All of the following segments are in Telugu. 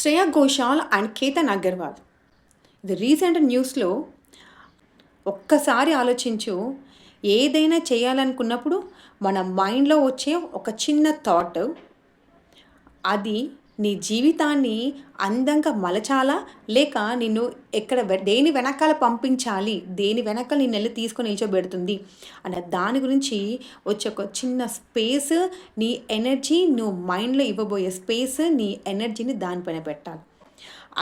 శ్రేయా ఘోషాల్ అండ్ కేతన్ అగర్వాల్. ఇది రీసెంట్ న్యూస్లో. ఒక్కసారి ఆలోచించు, ఏదైనా చేయాలనుకున్నప్పుడు మన మైండ్లో వచ్చే ఒక చిన్న థాట్, అది నీ జీవితాన్ని అందంగా మలచాలా, లేక నిన్ను దేని వెనకాల పంపించాలి, దేని వెనకాల నిన్ను వెళ్ళి తీసుకొని నిల్చోబెడుతుంది అన్న దాని గురించి వచ్చే ఒక చిన్న స్పేస్. నీ ఎనర్జీ నువ్వు మైండ్లో ఇవ్వబోయే స్పేస్, నీ ఎనర్జీని దానిపైన పెట్టాలి.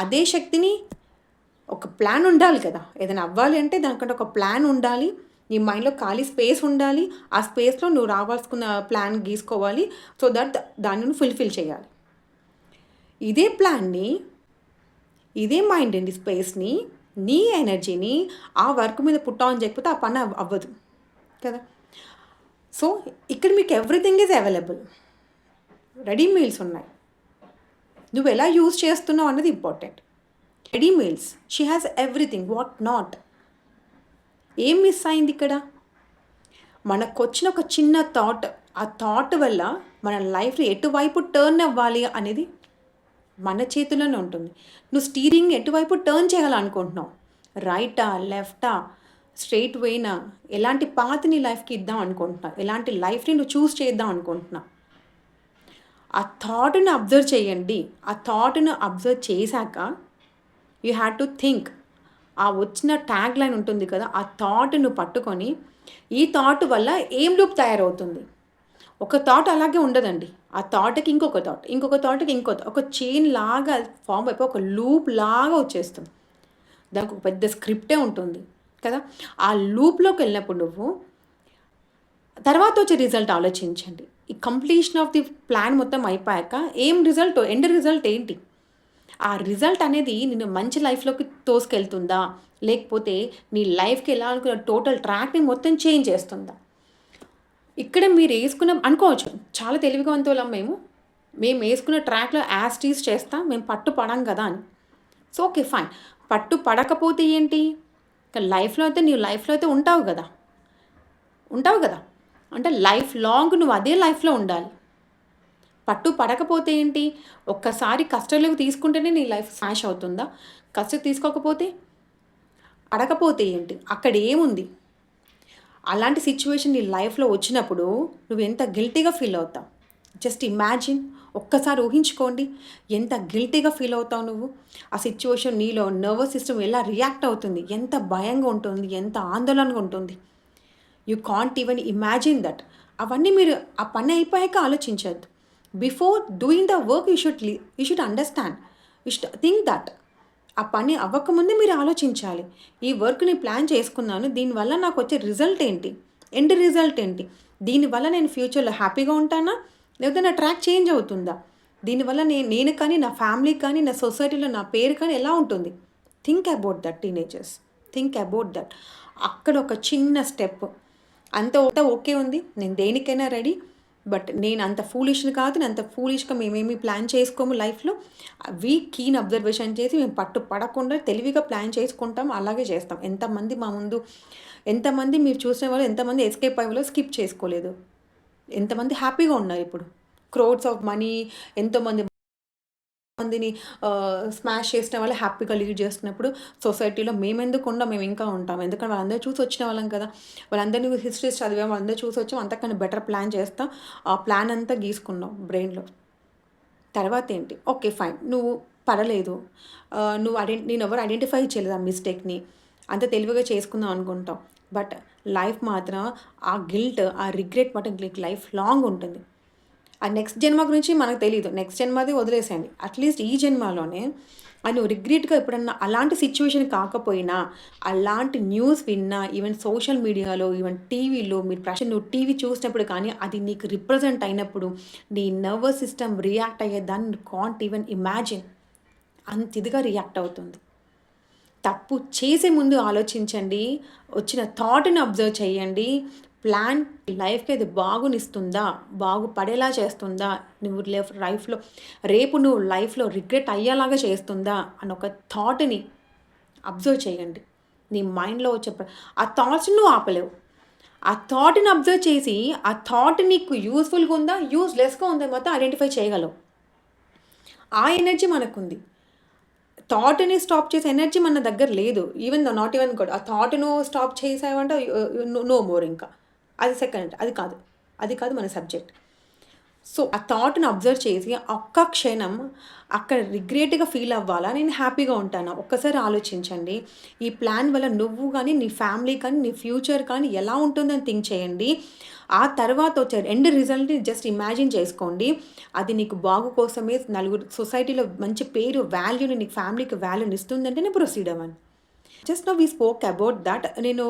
అదే శక్తిని, ఒక ప్లాన్ ఉండాలి కదా, ఏదైనా అవ్వాలి అంటే దానికంటే ఒక ప్లాన్ ఉండాలి. నీ మైండ్లో ఖాళీ స్పేస్ ఉండాలి. ఆ స్పేస్లో నువ్వు రావాల్సుకున్న ప్లాన్ గీసుకోవాలి. సో దట్ దాన్ని నువ్వు ఫుల్ఫిల్ చేయాలి. ఇదే ప్లాన్ని, ఇదే మైండ్ని, స్పేస్ని, నీ ఎనర్జీని ఆ వర్క్ మీద పుట్ ఆన్ చేయకపోతే ఆ పని అవ్వదు కదా. సో ఇక్కడ మీకు everything is available. Ready meals ఉన్నాయి. నువ్వు ఎలా యూజ్ చేస్తున్నావు అన్నది important. Ready meals, she has everything, what not. ఏం మిస్ అయింది ఇక్కడ? మనకు వచ్చిన ఒక చిన్న థాట్, ఆ థాట్ వల్ల మన లైఫ్లో ఎటువైపు టర్న్ అవ్వాలి అనేది మన చేతిలోనే ఉంటుంది. నువ్వు స్టీరింగ్ ఎటువైపు టర్న్ చేయాలనుకుంటున్నావు, రైటా, లెఫ్టా, స్ట్రైట్ వేనా, ఎలాంటి పాత్ నీ లైఫ్కి ఇద్దాం అనుకుంటున్నావు, ఎలాంటి లైఫ్ని నువ్వు చూస్ చేద్దాం అనుకుంటున్నావు, ఆ థాట్ని అబ్జర్వ్ చేయండి. ఆ థాట్ను అబ్జర్వ్ చేశాక యూ హ్యావ్ టు థింక్. ఆ వచ్చిన ట్యాగ్ లైన్ ఉంటుంది కదా, ఆ థాట్ను పట్టుకొని ఈ థాట్ వల్ల ఏం లూప్ తయారవుతుంది. ఒక థాట్ అలాగే ఉండదండి. ఆ థాట్కి ఇంకొక థాట్, ఇంకొక థాట్కి ఇంకో థాట్, ఒక చైన్ లాగా ఫామ్ అయిపోయి ఒక లూప్ లాగా వచ్చేస్తుంది. దానికి ఒక పెద్ద స్క్రిప్టే ఉంటుంది కదా. ఆ లూప్లోకి వెళ్ళినప్పుడు నువ్వు తర్వాత వచ్చే రిజల్ట్ ఆలోచించండి. ఈ కంప్లీషన్ ఆఫ్ ది ప్లాన్ మొత్తం అయిపోయాక ఏం రిజల్ట్, ఎండ్ రిజల్ట్ ఏంటి? ఆ రిజల్ట్ అనేది నిన్ను మంచి లైఫ్లోకి తోసుకెళ్తుందా, లేకపోతే నీ లైఫ్కి ఎలా అనుకున్న టోటల్ ట్రాక్ని మొత్తం చేంజ్ చేస్తుందా? ఇక్కడ మీరు వేసుకున్న అనుకోవచ్చు, చాలా తెలివివంతులం మేము వేసుకున్న ట్రాక్లో యాస్టీస్ చేస్తాం, మేము పట్టు పడం కదా అని. సో ఓకే ఫైన్, పట్టు పడకపోతే ఏంటి? లైఫ్లో అయితే నీవు లైఫ్లో అయితే ఉంటావు కదా అంటే లైఫ్ లాంగ్ నువ్వు అదే లైఫ్లో ఉండాలి. పట్టు పడకపోతే ఏంటి? ఒక్కసారి కష్టంలోకి తీసుకుంటేనే నీ లైఫ్ స్మాష్ అవుతుందా? కష్టం తీసుకోకపోతే, పడకపోతే ఏంటి? అక్కడ ఏముంది? అలాంటి సిచ్యువేషన్ నీ లైఫ్లో వచ్చినప్పుడు నువ్వు ఎంత గిల్టీగా ఫీల్ అవుతావు? జస్ట్ ఇమాజిన్, ఒక్కసారి ఊహించుకోండి ఎంత గిల్టీగా ఫీల్ అవుతావు నువ్వు. ఆ సిచ్యువేషన్ నీలో నర్వస్ సిస్టమ్ ఎలా రియాక్ట్ అవుతుంది, ఎంత భయంగా ఉంటుంది, ఎంత ఆందోళనగా ఉంటుంది. You can't even imagine that. అవన్నీ మీరు ఆ పని అయిపోయాక ఆలోచించద్దు. Before doing the work you should understand, you should think that. ఆ పని అవ్వకముందే మీరు ఆలోచించాలి. ఈ వర్క్ని ప్లాన్ చేసుకున్నాను, దీనివల్ల నాకు వచ్చే రిజల్ట్ ఏంటి, ఎండ్ రిజల్ట్ ఏంటి, దీనివల్ల నేను ఫ్యూచర్లో హ్యాపీగా ఉంటానా, లేకపోతే నా ట్రాక్ చేంజ్ అవుతుందా, దీనివల్ల నేను కానీ, నా ఫ్యామిలీ కానీ, నా సొసైటీలో నా పేరు కానీ ఎలా ఉంటుంది. Think about that teenagers, think about that. అక్కడ ఒక చిన్న స్టెప్, అంత ఓకే ఉంది, నేను దేనికైనా రెడీ, బట్ నేను అంత ఫూలిష్ని కాదు, నేను అంత ఫూలిష్గా మేమేమి ప్లాన్ చేసుకోము లైఫ్లో. కీన్ అబ్జర్వేషన్ చేసి మేము పట్టు పడకుండా తెలివిగా ప్లాన్ చేసుకుంటాం, అలాగే చేస్తాం. ఎంతమంది మా ముందు, ఎంతమంది మీరు చూసిన వాళ్ళు, ఎంతమంది ఎస్కేప్ అయ్యే వాళ్ళు స్కిప్ చేసుకోలేదు, ఎంతమంది హ్యాపీగా ఉన్నారు ఇప్పుడు. క్రోడ్స్ ఆఫ్ మనీ, ఎంతోమంది మందిని స్మాష్ చేసిన వాళ్ళు హ్యాపీగా లీడ్ చేస్తున్నప్పుడు సొసైటీలో మేము ఇంకా ఉంటాం. ఎందుకంటే వాళ్ళందరూ చూసి వచ్చిన వాళ్ళం కదా, వాళ్ళందరినీ హిస్టరీస్ చదివాం, వాళ్ళందరూ చూసి వచ్చాం, అంతకన్నా బెటర్ ప్లాన్ చేస్తాం. ఆ ప్లాన్ అంతా గీసుకున్నాం బ్రెయిన్లో. తర్వాత ఏంటి? ఓకే ఫైన్, నువ్వు పడలేదు, నేను ఎవరు ఐడెంటిఫై చేయలేదు ఆ మిస్టేక్ని, అంత తెలివిగా చేసుకుందాం అనుకుంటాం. బట్ లైఫ్ మాత్రం ఆ గిల్ట్, ఆ రిగ్రెట్ మాత్రం లైఫ్ లాంగ్ ఉంటుంది. ఆ నెక్స్ట్ జన్మ గురించి మనకు తెలియదు, నెక్స్ట్ జన్మది వదిలేసేయండి. అట్లీస్ట్ ఈ జన్మలోనే నువ్వు రిగ్రెట్గా ఎప్పుడన్నా అలాంటి సిచ్యువేషన్ కాకపోయినా, అలాంటి న్యూస్ విన్నా, ఈవెన్ సోషల్ మీడియాలో, ఈవెన్ టీవీలో, నువ్వు టీవీ చూసినప్పుడు కానీ అది నీకు రిప్రజెంట్ అయినప్పుడు నీ నర్వస్ సిస్టమ్ రియాక్ట్ అయ్యేదాన్ని నువ్వు కాంట్ ఈవెన్ ఇమాజిన్. అంత ఇదిగా రియాక్ట్ అవుతుంది. తప్పు చేసే ముందు ఆలోచించండి, వచ్చిన థాట్ని అబ్జర్వ్ చేయండి, ప్లాన్ లైఫ్కి అది బాగునిస్తుందా, బాగుపడేలా చేస్తుందా, నువ్వు లైఫ్లో రేపు నువ్వు లైఫ్లో రిగ్రెట్ అయ్యేలాగా చేస్తుందా అని ఒక థాట్ని అబ్జర్వ్ చేయండి. నీ మైండ్లో వచ్చే ఆ థాట్స్ని నువ్వు ఆపలేవు. ఆ థాట్ని అబ్జర్వ్ చేసి ఆ థాట్ నీకు యూస్ఫుల్గా ఉందా, యూస్లెస్గా ఉందా మొత్తం ఐడెంటిఫై చేయగలవు. ఆ ఎనర్జీ మనకుంది. థాట్‌ని స్టాప్ చేసే ఎనర్జీ మన దగ్గర లేదు. Even not even good. ఆ థాట్‌ను స్టాప్ చేసావంటే నో మోర్ ఇంకా. అది సెకండ్. అది కాదు మన సబ్జెక్ట్. సో, ఆ థాట్‌ని అబ్జర్వ్ చేసి ఒక్క క్షణం అక్కడ రిగ్రెట్‌గా ఫీల్ అవ్వాలా? నేను హ్యాపీగా ఉంటానా? ఒక్కసారి ఆలోచించండి. ఈ ప్లాన్ వల్ల నువ్వు గాని, నీ ఫ్యామిలీ కానీ, నీ ఫ్యూచర్ కానీ ఎలా ఉంటుందని థింక్ చేయండి. ఆ తర్వాత వచ్చే ఎండ్ రిజల్ట్‌ని జస్ట్ ఇమాజిన్ చేసుకోండి. అది నీకు బాగు కోసమే నలుగురు సొసైటీలో మంచి పేరు, వాల్యూని నీకు ఫ్యామిలీకి వాల్యూని ఇస్తుందంటేనే ప్రొసీడ్ అవ్వండి. Just now we spoke about that. నేను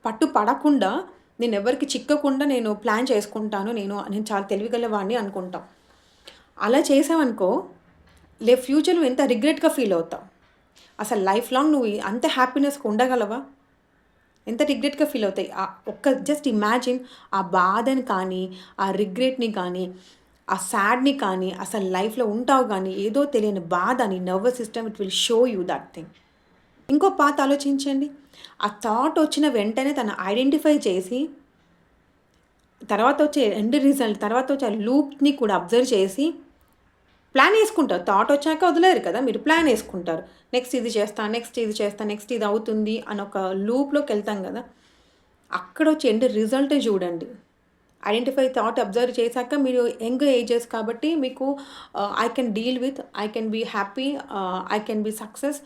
పట్టు పడకుండా, నేనెవరికీ చిక్కకుండా నేను ప్లాన్ చేసుకుంటాను. నేను చాలా తెలివిగలవాడిని అనుకుంటాం. అలా చేసావనుకో, ఫ్యూచర్‌లో ఎంత రిగ్రెట్‌గా ఫీల్ అవుతావు. అసలు లైఫ్ లాంగ్ నువ్వు అంత హ్యాపీనెస్‌గా ఉండగలవా? ఎంత రిగ్రెట్‌గా ఫీల్ అవుతాయి. ఒక్క జస్ట్ ఇమాజిన్ ఆ బాధని కానీ, ఆ రిగ్రెట్‌ని కానీ, ఆ సాడ్‌ని కానీ, అసలు లైఫ్‌లో ఉంటావు గానీ, ఏదో తెలియని బాధ నీ nervous system it will show you that thing. ఇంకో పాత్ ఆలోచించండి. ఆ థాట్ వచ్చిన వెంటనే తను ఐడెంటిఫై చేసి, తర్వాత వచ్చే ఎండ్ రిజల్ట్, తర్వాత వచ్చే ఆ లూప్‌ని కూడా అబ్జర్వ్ చేసి ప్లాన్ యేసుకుంటారు. థాట్ వచ్చాక వదిలేరు కదా! మీరు ప్లాన్ యేసుకుంటారు. నెక్స్ట్ ఇది చేస్తా, నెక్స్ట్ ఇది చేస్తా, నెక్స్ట్ ఇది అవుతుంది అని ఒక లూప్‌లోకెళ్తాం గదా! అక్కడొచ్చే ఎండ్ రిజల్ట్ చూడండి. ఐడెంటిఫై థాట్ అబ్జర్వ్ చేశాక మీరు యంగ్ ఏజెస్ కాబట్టి మీకు I can deal with, I can be happy, I can be success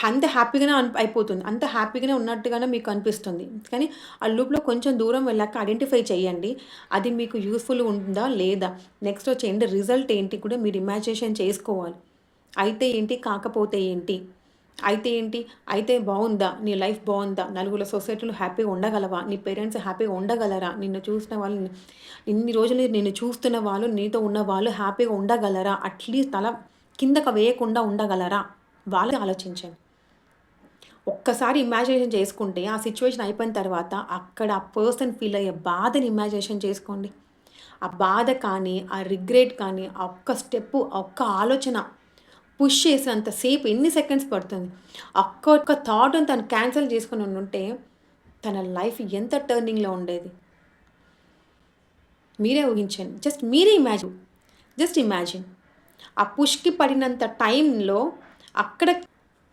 అంత హ్యాపీగానే అయిపోతుంది. అంత హ్యాపీగానే ఉన్నట్టుగానే మీకు అనిపిస్తుంది. కానీ ఆ లూప్‌లో కొంచెం దూరం వెళ్ళాక ఐడెంటిఫై చేయండి. అది మీకు యూజ్‌ఫుల్ ఉందా? లేదా? నెక్స్ట్ వచ్చే ఎండ్ రిజల్ట్ ఏంటి కూడా మీరు ఇమాజినేషన్ చేసుకోవాలి. అయితే ఏంటి? కాకపోతే ఏంటి? అయితే ఏంటి? అయితే బావుందా? నీ లైఫ్ బావుందా? నలుగురు సొసైటీలో హ్యాపీగా ఉండగలవా? నీ పేరెంట్స్ హ్యాపీగా ఉండగలరా? నిన్ను చూసిన వాళ్ళు, ఇన్ని రోజులు నిన్ను చూస్తున్న వాళ్ళు, నీతో ఉన్న వాళ్ళు హ్యాపీగా ఉండగలరా? అట్‌లీస్ట్ తల కిందకి వేయకుండా ఉండగలరా? వాళ్ళే ఆలోచించండి. ఒక్కసారి ఇమాజినేషన్ చేసుకుంటే, ఆ సిట్యుయేషన్ అయిపోయిన తర్వాత అక్కడ ఆ పర్సన్ ఫీల్ అయ్యే బాధని ఇమాజినేషన్ చేసుకోండి. ఆ బాధ కానీ, ఆ రిగ్రెట్ కానీ, ఆ ఒక్క స్టెప్పు, ఆ ఒక్క ఆలోచన పుష్ చేసినంత సేపు ఎన్ని సెకండ్స్ పడుతుంది. ఒక్క థాట్‌ని తను క్యాన్సెల్ చేసుకొని ఉండుంటే, తన లైఫ్ ఎంత టర్నింగ్‌లో ఉండేది. మీరే ఊహించండి. Just imagine. ఆ పుష్‌కి పడినంత టైంలో అక్కడ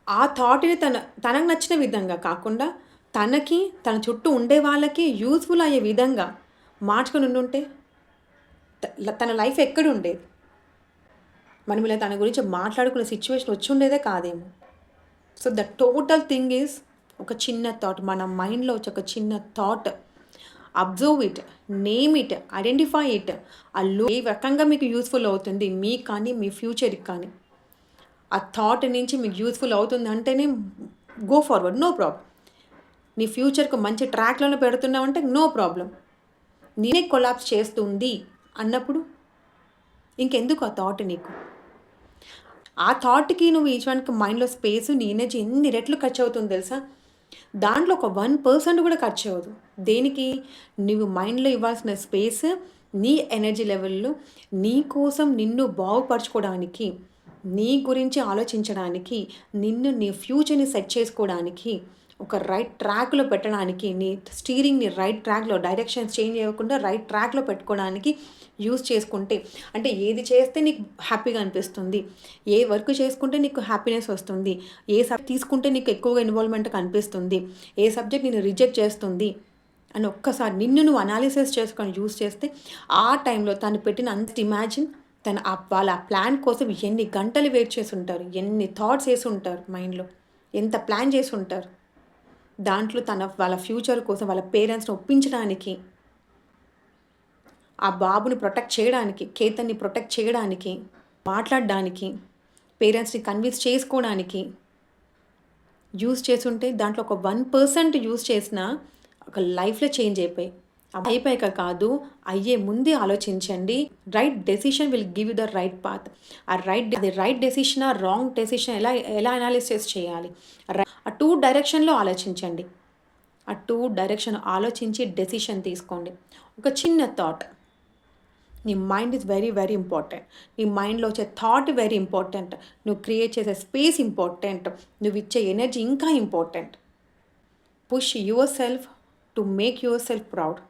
ఆ థాట్‌ని తనకు నచ్చిన విధంగా కాకుండా, తనకి, తన చుట్టూ ఉండే వాళ్ళకి యూజ్‌ఫుల్ అయ్యే విధంగా మార్చుకొని ఉండుంటే, తన లైఫ్ ఎక్కడుండేది? మనం ఇలా తన గురించి మాట్లాడుకునే సిట్యుయేషన్ వచ్చుండేదే కాదేమో. So, the total thing is ఒక చిన్న థాట్. మన మైండ్‌లో వచ్చే ఒక చిన్న thought. Observe it, name it, identify it. ఏ రకంగా మీకు యూజ్‌ఫుల్ అవుతుంది మీకు కానీ, మీ ఫ్యూచర్‌కి కానీ. ఆ థాట్ నుంచి మీకు యూజ్‌ఫుల్ అవుతుందంటేనే గో ఫార్వర్డ్. No problem. నీ ఫ్యూచర్‌కి మంచి ట్రాక్‌లోనే పెడుతున్నావంటే నో ప్రాబ్లమ్. నేనే కొలాప్స్ చేస్తుంది అన్నప్పుడు ఇంకెందుకు ఆ థాట్ నీకు? ఆ థాట్‌కి నువ్వు ఈచ్ మైండ్‌లో స్పేసు, నీ ఎనర్జీ ఎన్ని రెట్లు ఖర్చవుతుందో తెలుసా? దాంట్లో ఒక 1% కూడా ఖర్చవ్వదు. దేనికి? నువ్వు మైండ్‌లో ఇవ్వాల్సిన స్పేస్, నీ ఎనర్జీ లెవెల్‌లో నీ కోసం నిన్ను బాగుపరుచుకోవడానికి, నీ గురించి ఆలోచించడానికి, నీ ఫ్యూచర్‌ని సెట్ చేసుకోవడానికి, ఒక రైట్ ట్రాక్‌లో పెట్టడానికి, నీ స్టీరింగ్‌ని రైట్ ట్రాక్‌లో డైరెక్షన్స్ చేంజ్ చేయకుండా రైట్ ట్రాక్‌లో పెట్టుకోవడానికి యూజ్ చేసుకుంటే, అంటే ఏది చేస్తే నీకు హ్యాపీగా అనిపిస్తుంది, ఏ వర్క్ చేసుకుంటే నీకు హ్యాపీనెస్ వస్తుంది, ఏ తీసుకుంటే నీకు ఎక్కువగా ఇన్వాల్వ్‌మెంట్ కనిపిస్తుంది, ఏ సబ్జెక్ట్ నిన్ను రిజెక్ట్ చేస్తుంది అని ఒక్కసారి నిన్ను నువ్వు అనాలిసిస్ చేసుకొని యూజ్ చేస్తే, ఆ టైంలో తను పెట్టిన అంత ఇమాజిన్ వాళ్ళ ప్లాన్ కోసం ఎన్ని గంటలు వెయిట్ చేసి ఉంటారు, ఎన్ని థాట్స్ వేసి ఉంటారు మైండ్‌లో, ఎంత ప్లాన్ చేసి ఉంటారు. దాంట్లో వాళ్ళ ఫ్యూచర్ కోసం వాళ్ళ పేరెంట్స్‌ని ఒప్పించడానికి, ఆ బాబుని ప్రొటెక్ట్ చేయడానికి, కేతన్‌ని ప్రొటెక్ట్ చేయడానికి, మాట్లాడడానికి, పేరెంట్స్‌ని కన్విన్స్ చేసుకోవడానికి యూజ్ చేసుంటే దాంట్లో ఒక 1% యూజ్ చేసినా ఒక లైఫ్‌లో చేంజ్ అయిపోయాయి. అయిపోయాక కాదు, అయ్యే ముందే ఆలోచించండి. Right decision will give you the right path. అది రైట్ డెసిషనా? రాంగ్ డెసిషన్ ఎలా అనాలిసిస్ చేయాలి? ఆ 2 డైరెక్షన్‌లో ఆలోచించండి. ఆ 2 డైరెక్షన్ ఆలోచించి డెసిషన్ తీసుకోండి. ఒక చిన్న థాట్. నీ mind is very, very important. నీ మైండ్‌లో వచ్చే థాట్ వెరీ ఇంపార్టెంట్. నువ్వు క్రియేట్ చేసే స్పేస్ ఇంపార్టెంట్. నువ్వు ఇచ్చే ఎనర్జీ ఇంకా important. Push your self to make your self proud.